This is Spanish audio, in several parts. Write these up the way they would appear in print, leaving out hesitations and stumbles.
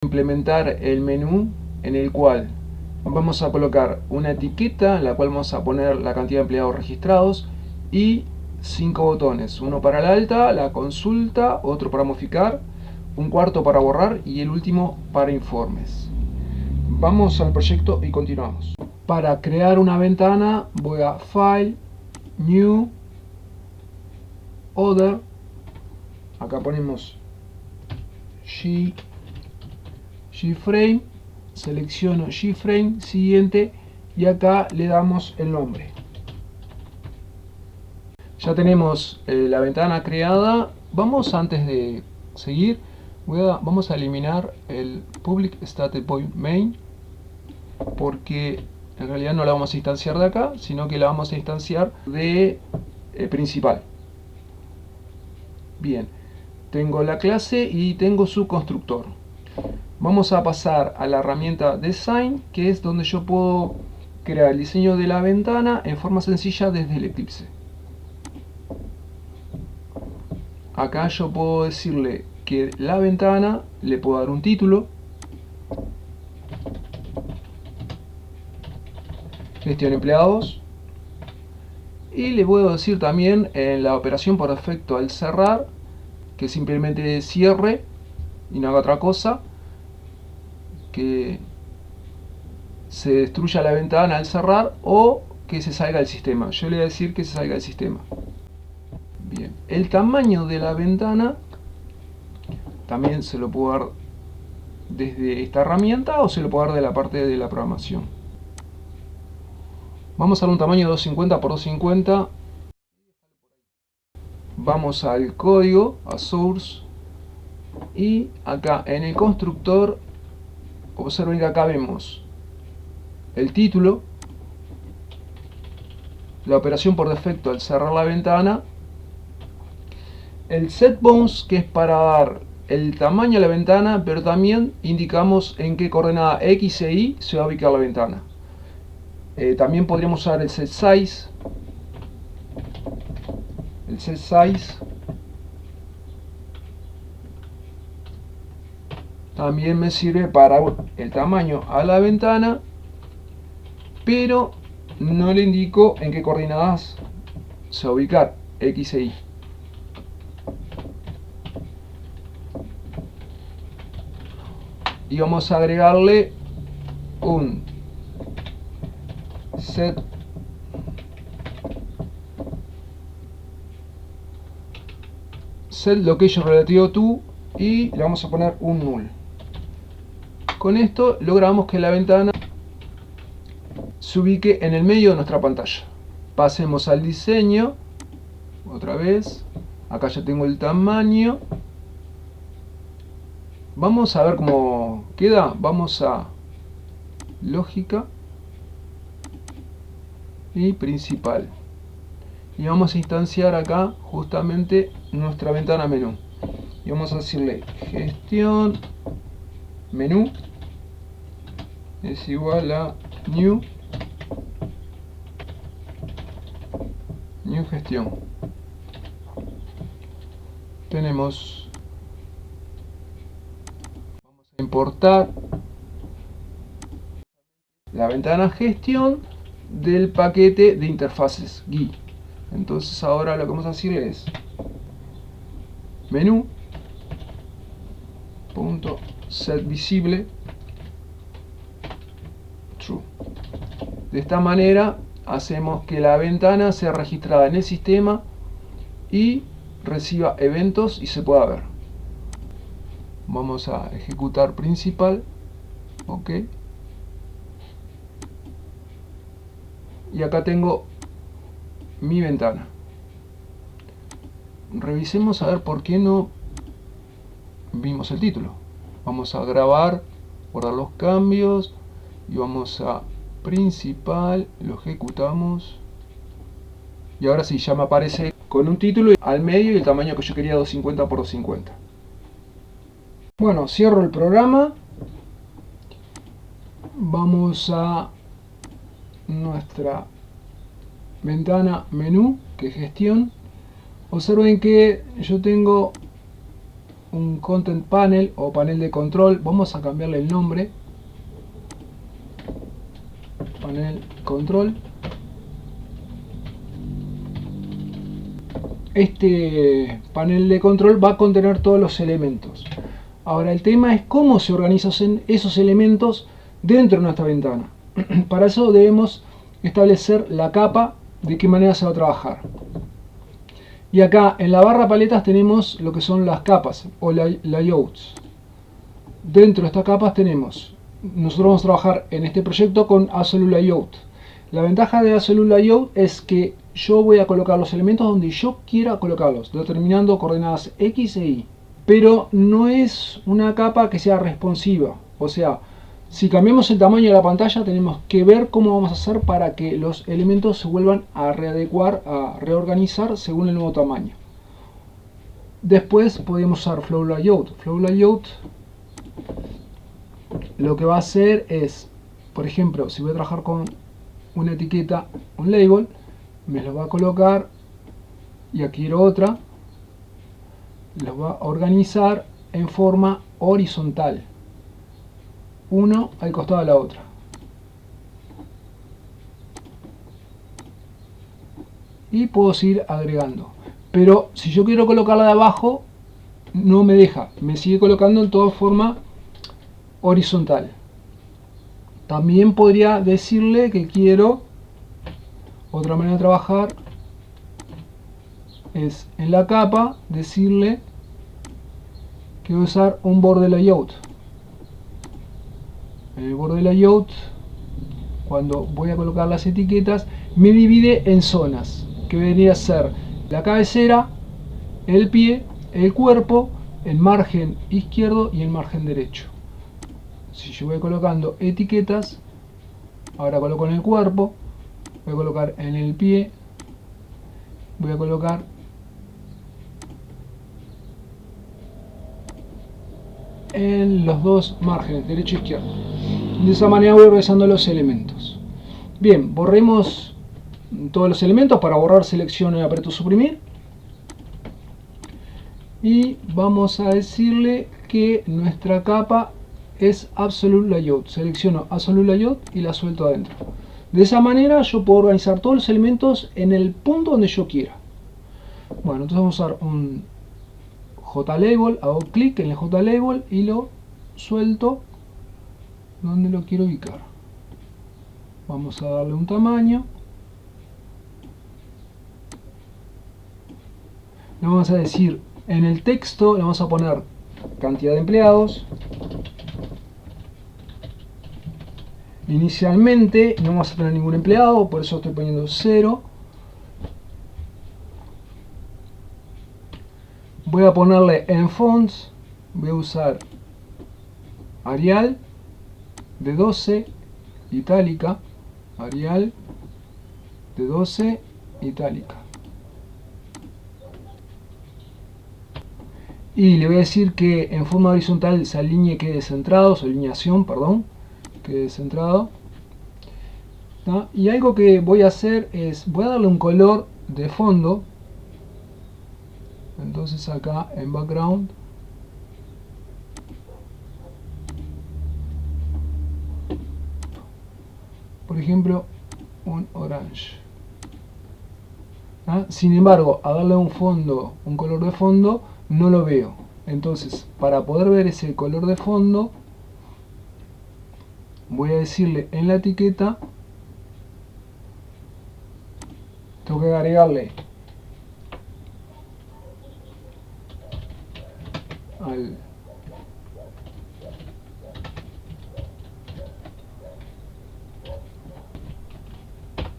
implementar el menú en el cual vamos a colocar una etiqueta en la cual vamos a poner la cantidad de empleados registrados y 5 botones, uno para la alta, la consulta, otro para modificar, un cuarto para borrar y el último para informes. Vamos al proyecto y continuamos. Para crear una ventana voy a File, New, Other, acá ponemos Gframe, selecciono Gframe, siguiente, y acá le damos el nombre. Ya tenemos la ventana creada. Vamos, antes de seguir, vamos a eliminar el public static void main, porque en realidad no la vamos a instanciar de acá, sino que la vamos a instanciar de principal. Bien, tengo la clase y tengo su constructor. Vamos a pasar a la herramienta Design, que es donde yo puedo crear el diseño de la ventana en forma sencilla desde el Eclipse. Acá yo puedo decirle que la ventana le puedo dar un título, gestión empleados, y le puedo decir también en la operación por defecto al cerrar que simplemente cierre y no haga otra cosa, que se destruya la ventana al cerrar o que se salga del sistema. Yo le voy a decir que se salga del sistema. Bien, el tamaño de la ventana también se lo puedo dar desde esta herramienta o se lo puedo dar de la parte de la programación. Vamos a dar un tamaño de 250 x 250. Vamos al código, a source, y acá en el constructor observen que acá vemos el título, la operación por defecto al cerrar la ventana, el setBounds, que es para dar el tamaño de la ventana, pero también indicamos en qué coordenada X e Y se va a ubicar la ventana. También podríamos usar el setSize. El setSize también me sirve para el tamaño a la ventana, pero no le indico en qué coordenadas se va a ubicar X e Y. Y vamos a agregarle un set location relativo to y le vamos a poner un null. Con esto logramos que la ventana se ubique en el medio de nuestra pantalla. Pasemos al diseño otra vez. Acá ya tengo el tamaño. Vamos a ver cómo queda. Vamos a lógica y principal, y vamos a instanciar acá justamente nuestra ventana menú, y vamos a decirle gestión menú es igual a new gestión. Tenemos, vamos a importar la ventana gestión del paquete de interfaces GUI. Entonces ahora lo que vamos a decir es menú punto set visible true. De esta manera hacemos que la ventana sea registrada en el sistema y reciba eventos y se pueda ver. Vamos a ejecutar principal, ok, y acá tengo mi ventana. Revisemos a ver por qué no vimos el título. Vamos a grabar, guardar los cambios y vamos a principal, lo ejecutamos y ahora sí ya me aparece con un título al medio y el tamaño que yo quería, 250 x 250. Bueno, cierro el programa. Vamos a nuestra ventana menú, que es gestión. Observen que yo tengo un content panel o panel de control. Vamos a cambiarle el nombre, panel control. Este panel de control va a contener todos los elementos. Ahora el tema es cómo se organizan esos elementos dentro de nuestra ventana. Para eso debemos establecer la capa, de qué manera se va a trabajar. Y acá en la barra paletas tenemos lo que son las capas o layouts. Dentro de estas capas nosotros vamos a trabajar en este proyecto con Absolute Layout. La ventaja de Absolute Layout es que yo voy a colocar los elementos donde yo quiera colocarlos, determinando coordenadas X e Y. Pero no es una capa que sea responsiva. O sea, si cambiamos el tamaño de la pantalla, tenemos que ver cómo vamos a hacer para que los elementos se vuelvan a readecuar, a reorganizar según el nuevo tamaño. Después podemos usar Flow Layout. Flow Layout lo que va a hacer es, por ejemplo, si voy a trabajar con una etiqueta, un label, me lo va a colocar y aquí quiero otra, los va a organizar en forma horizontal, uno al costado de la otra. Y puedo seguir agregando. Pero si yo quiero colocarla de abajo, no me deja, me sigue colocando en toda forma horizontal. También podría decirle que quiero, otra manera de trabajar es en la capa decirle que voy a usar un border layout. En el border layout, cuando voy a colocar las etiquetas, me divide en zonas, que debería ser la cabecera, el pie, el cuerpo, el margen izquierdo y el margen derecho. Si yo voy colocando etiquetas, ahora coloco en el cuerpo, voy a colocar en el pie, voy a colocar en los dos márgenes, derecho e izquierdo. De esa manera voy organizando los elementos. Bien, borremos todos los elementos. Para borrar selecciono y aprieto suprimir. Y vamos a decirle que nuestra capa es Absolute Layout. Selecciono Absolute Layout y la suelto adentro. De esa manera yo puedo organizar todos los elementos en el punto donde yo quiera. Bueno, entonces vamos a usar un JLabel, hago clic en el JLabel y lo suelto donde lo quiero ubicar. Vamos a darle un tamaño. Le vamos a decir, en el texto le vamos a poner cantidad de empleados. Inicialmente no vamos a tener ningún empleado, por eso estoy poniendo 0. Voy a ponerle en fonts, voy a usar Arial de 12, itálica, Arial de 12, itálica. Y le voy a decir que en forma horizontal se alinee, quede centrado, su alineación, perdón, quede centrado. ¿No? Y algo que voy a hacer es, voy a darle un color de fondo. Entonces acá en background por ejemplo un orange. ¿Ah? Sin embargo, a darle un fondo, un color de fondo, no lo veo. Entonces, para poder ver ese color de fondo, voy a decirle en la etiqueta, tengo que agregarle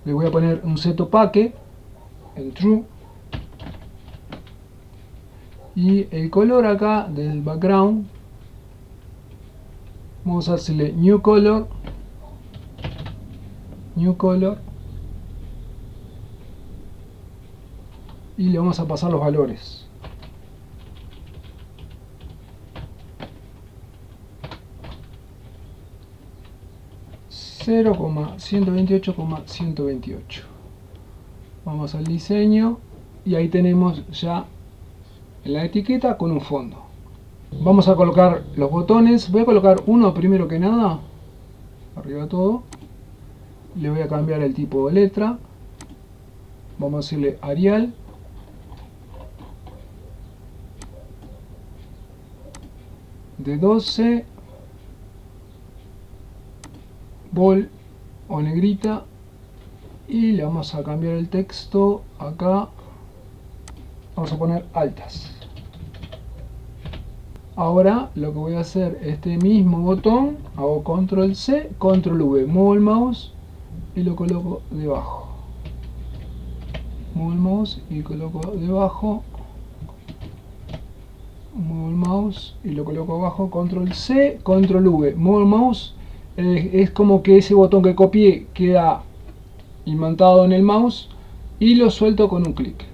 le voy a poner un setOpake en true y el color acá del background vamos a hacerle new color y le vamos a pasar los valores. .128,128. Vamos al diseño y ahí tenemos ya la etiqueta con un fondo. Vamos a colocar los botones. Voy a colocar uno primero que nada, arriba de todo. Le voy a cambiar el tipo de letra. Vamos a decirle Arial. De 12. Bold o negrita. Y le vamos a cambiar el texto acá. Vamos a poner altas. Ahora lo que voy a hacer, este mismo botón, hago control C, control V, muevo el mouse y lo coloco debajo. Muevo el mouse y coloco debajo. Muevo el mouse y lo coloco abajo, control C, control V, muevo el mouse. Es como que ese botón que copié queda imantado en el mouse y lo suelto con un clic.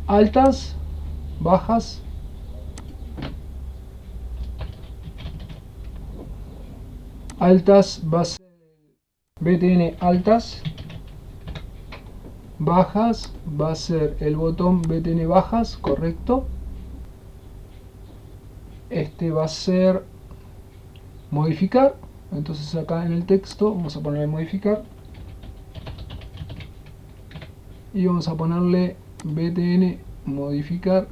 Altas, bajas, altas va a ser BTN altas, bajas va a ser el botón BTN bajas, correcto. Este va a ser modificar, entonces acá en el texto vamos a ponerle modificar y vamos a ponerle BTN modificar.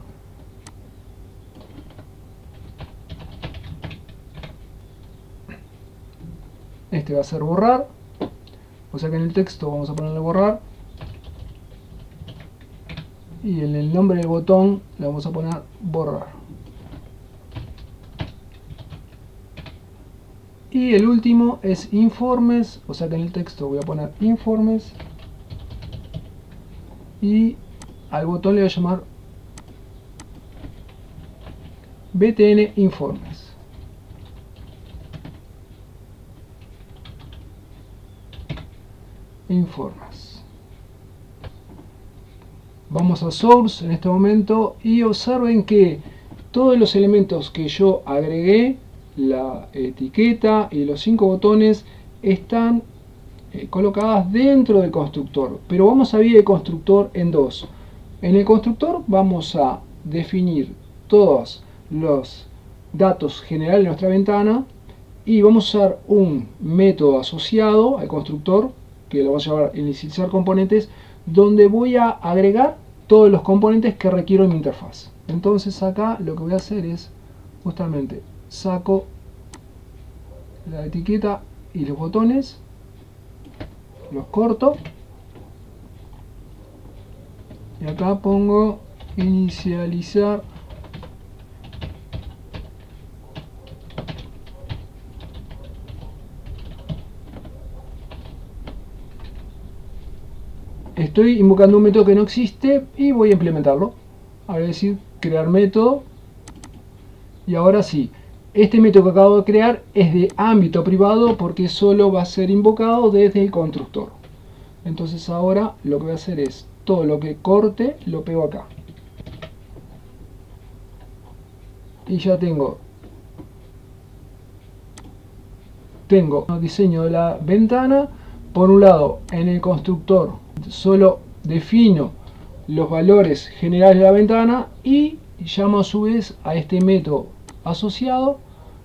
Este va a ser borrar, o sea que en el texto vamos a ponerle borrar y en el nombre del botón le vamos a poner borrar. Y el último es informes, o sea que en el texto voy a poner informes y al botón le voy a llamar BTN informes. Informes. Vamos a source en este momento y observen que todos los elementos que yo agregué, la etiqueta y los 5 botones, están colocadas dentro del constructor, pero vamos a dividir el constructor en dos. En el constructor vamos a definir todos los datos generales de nuestra ventana y vamos a usar un método asociado al constructor que lo vamos a llamar inicializar componentes, donde voy a agregar todos los componentes que requiero en mi interfaz. Entonces acá lo que voy a hacer es justamente saco la etiqueta y los botones, los corto y acá pongo inicializar estoy invocando un método que no existe y voy a implementarlo. Ahora decir crear método y ahora sí, este método que acabo de crear es de ámbito privado porque solo va a ser invocado desde el constructor. Entonces ahora lo que voy a hacer es todo lo que corte lo pego acá y ya tengo el diseño de la ventana. Por un lado, en el constructor solo defino los valores generales de la ventana y llamo a su vez a este método asociado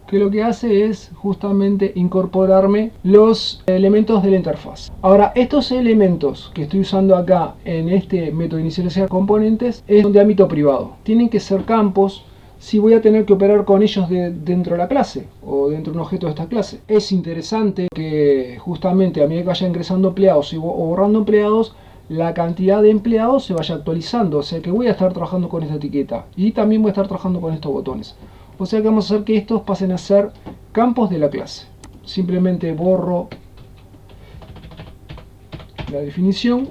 que lo que hace es justamente incorporarme los elementos de la interfaz. Ahora, estos elementos que estoy usando acá en este método inicializar componentes son de ámbito privado. Tienen que ser campos si voy a tener que operar con ellos dentro de la clase o dentro de un objeto de esta clase. Es interesante que justamente a medida que vaya ingresando empleados o borrando empleados, la cantidad de empleados se vaya actualizando, o sea que voy a estar trabajando con esta etiqueta y también voy a estar trabajando con estos botones. O sea que vamos a hacer que estos pasen a ser campos de la clase. Simplemente borro la definición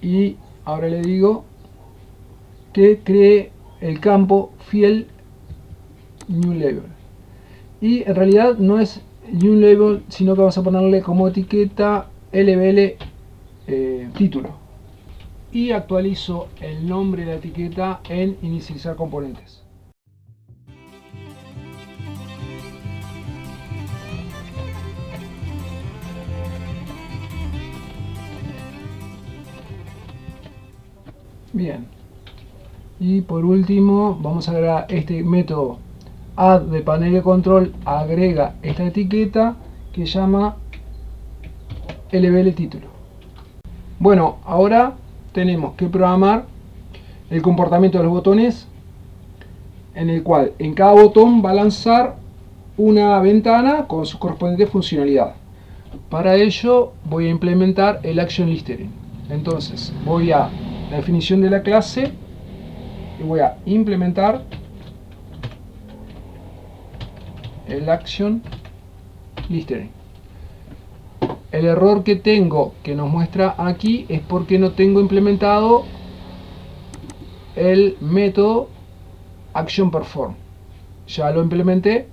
y ahora le digo que cree el campo field new label. Y en realidad no es new label, sino que vamos a ponerle como etiqueta lbl título. Y actualizo el nombre de la etiqueta en inicializar componentes. Bien, Y por último vamos a agregar este método add de panel de control, agrega esta etiqueta que llama LBL título. Bueno, ahora tenemos que programar el comportamiento de los botones, en el cual en cada botón va a lanzar una ventana con su correspondiente funcionalidad. Para ello voy a implementar el Action Listening. Entonces voy a la definición de la clase y voy a implementar el Action Listening. El error que tengo, que nos muestra aquí, es porque no tengo implementado el método ActionPerform. Ya lo implementé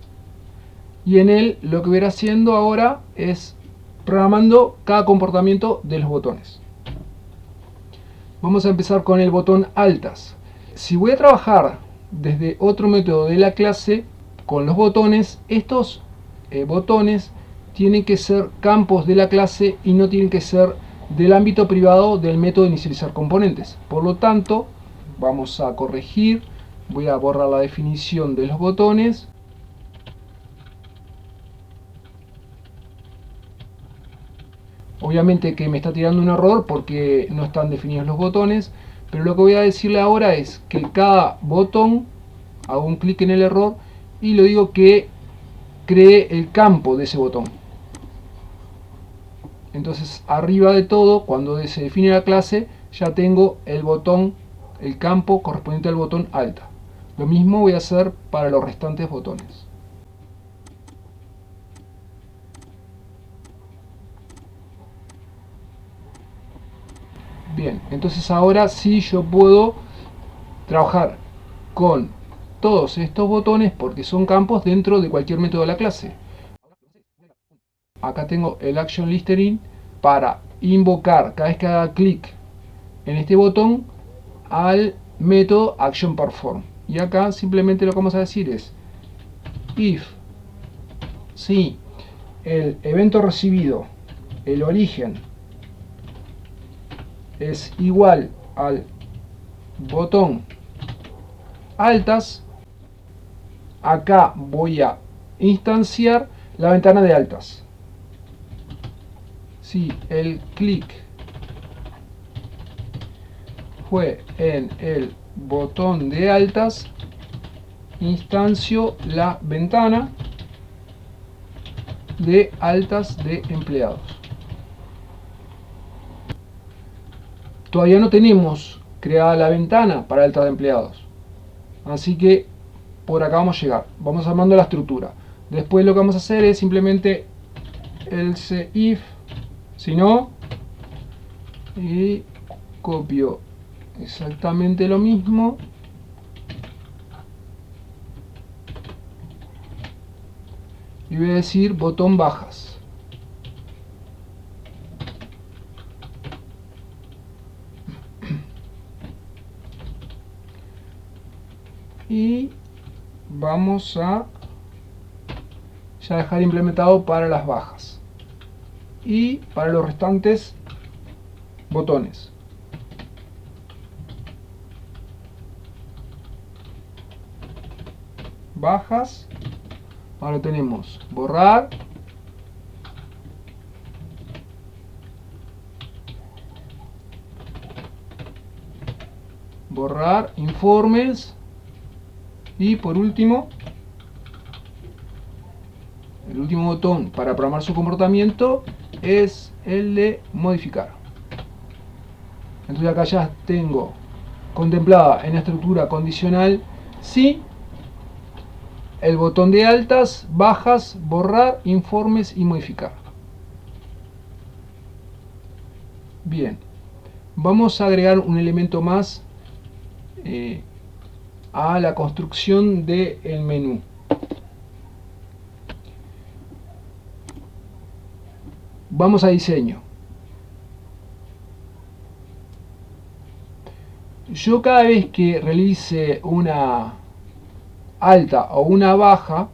y en él lo que voy a ir haciendo ahora es programando cada comportamiento de los botones. Vamos a empezar con el botón altas. Si voy a trabajar desde otro método de la clase con los botones, estos botones tienen que ser campos de la clase y no tienen que ser del ámbito privado del método de inicializar componentes. Por lo tanto, vamos a corregir, voy a borrar la definición de los botones. Obviamente que me está tirando un error porque no están definidos los botones, pero lo que voy a decirle ahora es que cada botón, hago un clic en el error y le digo que cree el campo de ese botón. Entonces arriba de todo, cuando se define la clase, ya tengo el botón, el campo correspondiente al botón alta. Lo mismo voy a hacer para los restantes botones. Bien, entonces ahora sí yo puedo trabajar con todos estos botones porque son campos dentro de cualquier método de la clase. Acá tengo el Action Listening para invocar cada vez que haga clic en este botón al método ActionPerform. Y acá simplemente lo que vamos a decir es if si el evento recibido, el origen, es igual al botón altas, acá voy a instanciar la ventana de altas. Si el clic fue en el botón de altas, instancio la ventana de altas de empleados. Todavía no tenemos creada la ventana para altas de empleados, así que por acá vamos a llegar. Vamos armando la estructura. Después lo que vamos a hacer es simplemente else if, si no, y copio exactamente lo mismo y voy a decir botón bajas. Y vamos a ya dejar implementado para las bajas y para los restantes botones. Bajas, ahora tenemos borrar, borrar informes y por último el último botón para programar su comportamiento es el de modificar. Entonces acá ya tengo contemplada en la estructura condicional sí, el botón de altas, bajas, borrar, informes y modificar. Bien, vamos a agregar un elemento más a la construcción del menú. Vamos a diseño. Yo cada vez que realice una alta o una baja,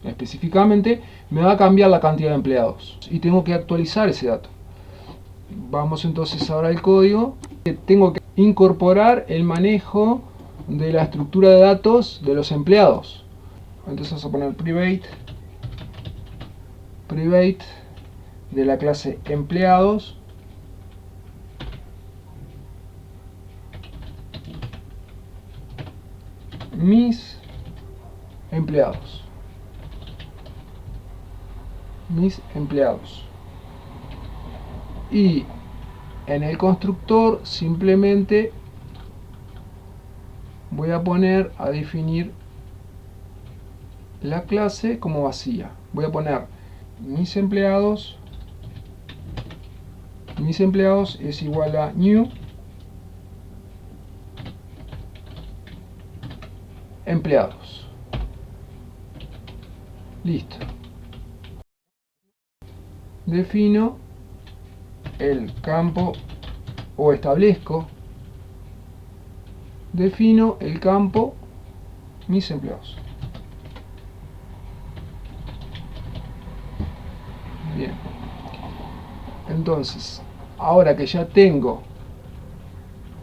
específicamente, me va a cambiar la cantidad de empleados y tengo que actualizar ese dato. Vamos entonces ahora al código. Tengo que incorporar el manejo de la estructura de datos de los empleados. Entonces vamos a poner private de la clase empleados, mis empleados. Y en el constructor simplemente voy a poner a definir la clase como vacía. Voy a poner mis empleados es igual a new empleados. Listo. Defino el campo o defino el campo mis empleados. Bien. Entonces, ahora que ya tengo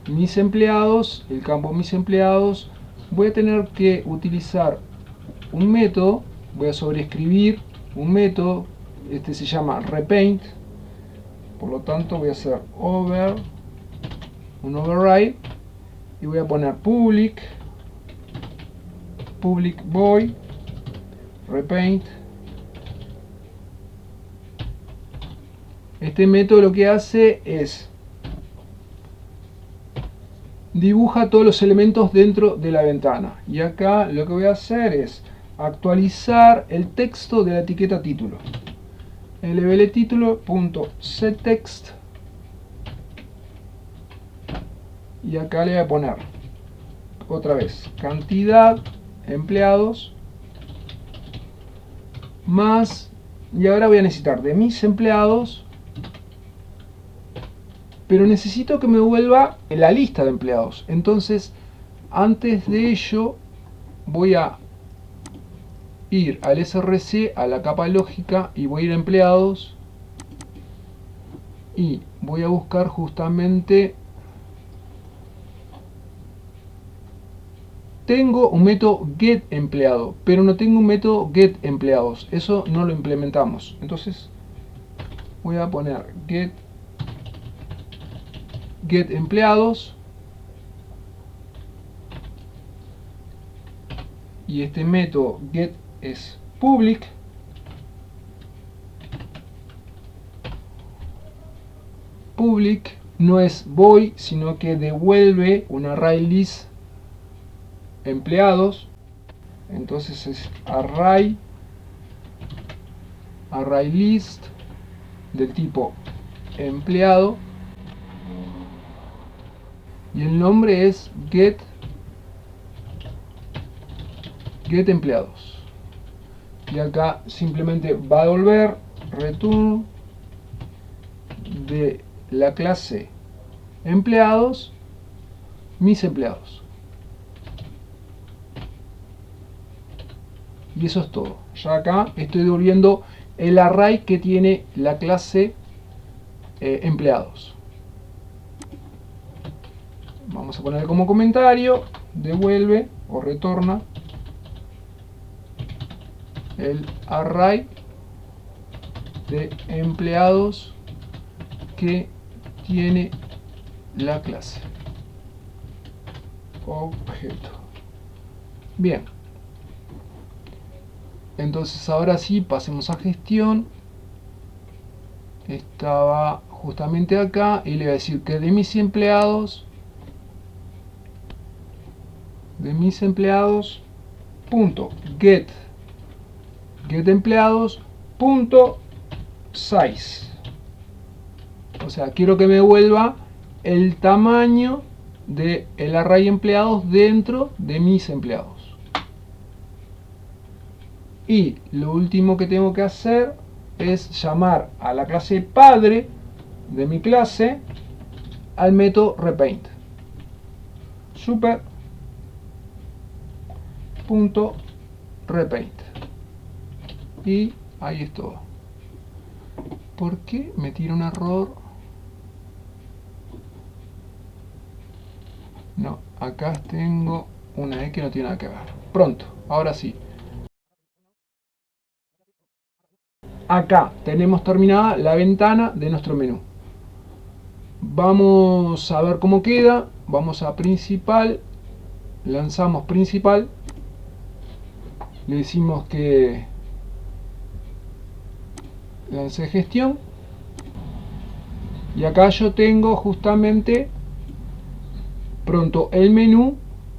mis empleados, el campo mis empleados, voy a tener que utilizar un método, voy a sobreescribir un método, este se llama repaint, por lo tanto voy a hacer un override y voy a poner public void repaint. Este método lo que hace es dibuja todos los elementos dentro de la ventana, y acá lo que voy a hacer es actualizar el texto de la etiqueta título. lbltítulo.setText, y acá le voy a poner otra vez cantidad empleados más, y ahora voy a necesitar de mis empleados, pero necesito que me vuelva la lista de empleados. Entonces, antes de ello, voy a ir al src, a la capa lógica, y voy a ir a empleados, y voy a buscar justamente, tengo un método getEmpleado, pero no tengo un método getEmpleados, eso no lo implementamos. Entonces voy a poner getEmpleados, y este método get es public, no es void, sino que devuelve un array list empleados. Entonces es array list del tipo empleado, y el nombre es getEmpleados, y acá simplemente va a devolver return de la clase empleados mis empleados. Y eso es todo. Ya acá estoy devolviendo el array que tiene la clase empleados. Vamos a poner como comentario, devuelve o retorna el array de empleados que tiene la clase objeto. Bien, entonces ahora sí pasemos a gestión. Estaba justamente acá y le voy a decir que de mis empleados punto getEmpleados punto size, o sea, quiero que me vuelva el tamaño del array empleados dentro de mis empleados. Y lo último que tengo que hacer es llamar a la clase padre de mi clase al método repaint. Super.repaint. Y ahí es todo. ¿Por qué me tira un error? No, acá tengo una E que no tiene nada que ver. Pronto, ahora sí. Acá tenemos terminada la ventana de nuestro menú. Vamos a ver cómo queda. Vamos a principal. Lanzamos principal. Le decimos que lance gestión. Y acá yo tengo justamente pronto el menú,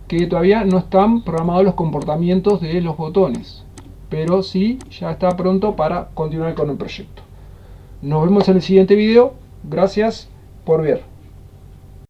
que todavía no están programados los comportamientos de los botones, pero sí ya está pronto para continuar con el proyecto. Nos vemos en el siguiente video. Gracias por ver.